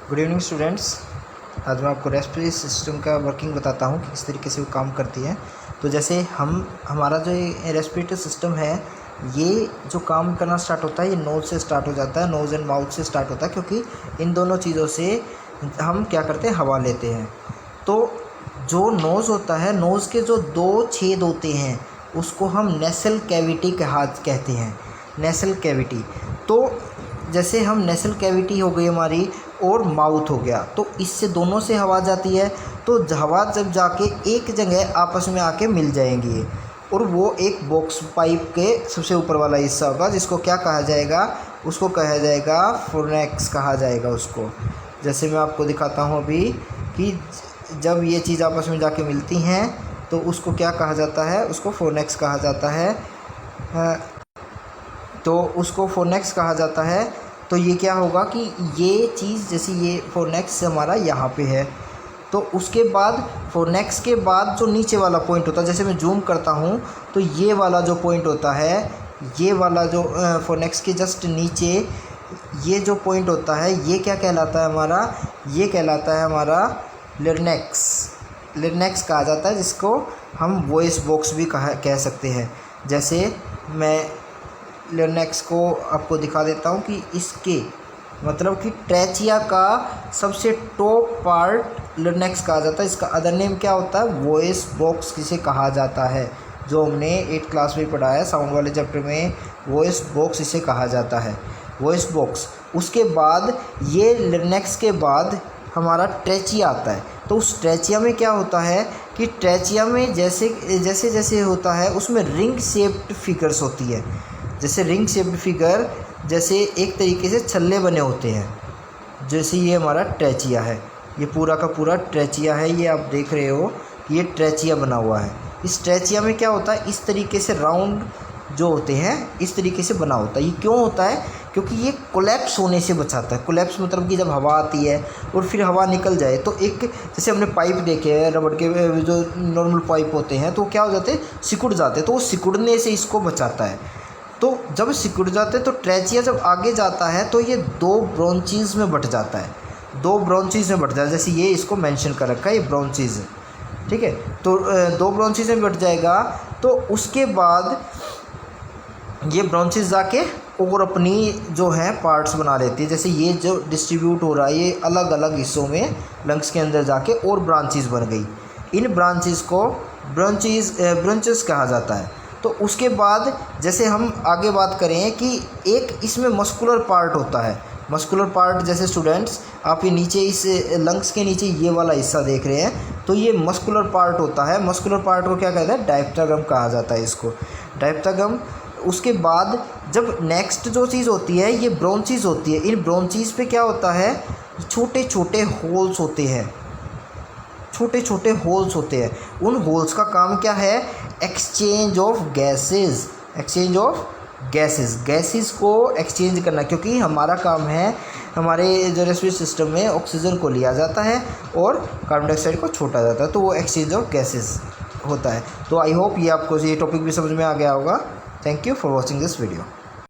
Good evening students. आज मैं आपको रेस्पिरेटरी सिस्टम का वर्किंग बताता हूँ कि किस तरीके से वो काम करती है। तो जैसे हमारा जो रेस्पिरेटरी सिस्टम है, ये जो काम करना स्टार्ट होता है ये नोज़ से स्टार्ट हो जाता है, नोज़ एंड माउथ से स्टार्ट होता है, क्योंकि इन दोनों चीज़ों से हम क्या करते हैं, हवा लेते हैं। तो जो नोज़ होता है, नोज़ के जो दो छेद होते हैं उसको हम नेसल कैविटी कहते हैं, नेसल कैविटी। तो जैसे हम नेसल कैविटी हो गई हमारी और माउथ हो गया, तो इससे दोनों से हवा जाती है। तो हवा जब जाके एक जगह आपस में आके मिल जाएंगी और वो एक बॉक्स पाइप के सबसे ऊपर वाला हिस्सा होगा, जिसको क्या कहा जाएगा, उसको कहा जाएगा फोर्नेक्स कहा जाएगा उसको। जैसे मैं आपको दिखाता हूँ अभी कि जब ये चीज़ आपस में जाके मिलती हैं तो उसको क्या कहा जाता है, उसको फोर्नेक्स कहा जाता है। तो उसको फोर्नेक्स कहा जाता है। तो ये क्या होगा कि ये चीज़, जैसे ये फोर्नेक्स हमारा यहाँ पे है, तो उसके बाद फोर्नेक्स के बाद जो नीचे वाला पॉइंट होता है, जैसे मैं जूम करता हूँ तो ये वाला जो पॉइंट होता है, ये वाला जो फोर्नेक्स के जस्ट नीचे ये जो पॉइंट होता है, ये क्या कहलाता है हमारा, ये कहलाता है हमारा लारिंक्स। लारिंक्स कहा जाता है, जिसको हम वॉइस बॉक्स भी कह सकते हैं। जैसे मैं लारिंक्स को आपको दिखा देता हूँ कि इसके मतलब कि ट्रेचिया का सबसे टॉप पार्ट लारिंक्स कहा जाता है। इसका अदर नेम क्या होता है, वॉइस बॉक्स किसे कहा जाता है, जो हमने 8th क्लास में पढ़ा है साउंड वाले चैप्टर में, वॉइस बॉक्स इसे कहा जाता है, वॉइस बॉक्स। उसके बाद ये लारिंक्स के बाद हमारा ट्रेचिया आता है। तो उस ट्रेचिया में क्या होता है कि ट्रेचिया में जैसे जैसे होता है उसमें रिंग शेप्ड फिगर्स होती है। जैसे रिंग शेप्ड फिगर, जैसे एक तरीके से छल्ले बने होते हैं। जैसे ये हमारा ट्रेचिया है, ये पूरा का पूरा ट्रेचिया है, ये आप देख रहे हो, ये ट्रेचिया बना हुआ है। इस ट्रेचिया में क्या होता है, इस तरीके से राउंड जो होते हैं इस तरीके से बना होता है। ये क्यों होता है, क्योंकि ये कोलैप्स होने से बचाता है। कोलैप्स मतलब कि जब हवा आती है और फिर हवा निकल जाए, तो एक जैसे हमने पाइप देखे हैं, रबड़ के जो नॉर्मल पाइप होते हैं, तो क्या हो जाते हैं, सिकुड़ जाते हैं। तो वो सिकुड़ने से इसको बचाता है। तो जब सिकुड़ जाते हैं तो ट्रेचिया जब आगे जाता है तो ये दो ब्रोंचीज़ में बट जाता है, दो ब्रोंचीज़ में बट जाता है। जैसे ये इसको मेंशन कर रखा है, ये ब्रोंचीज़, ठीक है। तो दो ब्रोंचीज़ में बट जाएगा। तो उसके बाद ये ब्रोंचीज़ जाके और अपनी जो है पार्ट्स बना लेती है। जैसे ये जो डिस्ट्रीब्यूट हो रहा है, ये अलग अलग हिस्सों में लंग्स के अंदर जाके और ब्रांचेस बन गई। इन ब्रांचेस को ब्रांचेस कहा जाता है। तो उसके बाद जैसे हम आगे बात करें कि एक इसमें मस्कुलर पार्ट होता है। मस्कुलर पार्ट जैसे स्टूडेंट्स आप ये नीचे इस लंग्स के नीचे ये वाला हिस्सा देख रहे हैं, तो ये मस्कुलर पार्ट होता है। मस्कुलर पार्ट को क्या कहते हैं, डायफ्रागम कहा जाता है इसको, डायफ्रागम। उसके बाद जब नेक्स्ट जो चीज़ होती है, ये ब्रोंचीज़ होती है। इन ब्रोंचीज़ पे क्या होता है, छोटे छोटे होल्स होते हैं, छोटे छोटे होल्स होते हैं। उन होल्स का काम क्या है, exchange of gases, exchange of gases को एक्सचेंज करना। क्योंकि हमारा काम है, हमारे जो रेस्पिरेटरी सिस्टम में ऑक्सीजन को लिया जाता है और कार्बन डाइऑक्साइड को छोड़ा जाता है, तो वो एक्सचेंज ऑफ गैसेस होता है। तो आई होप ये आपको ये टॉपिक भी समझ में आ गया होगा। Thank you for watching this video.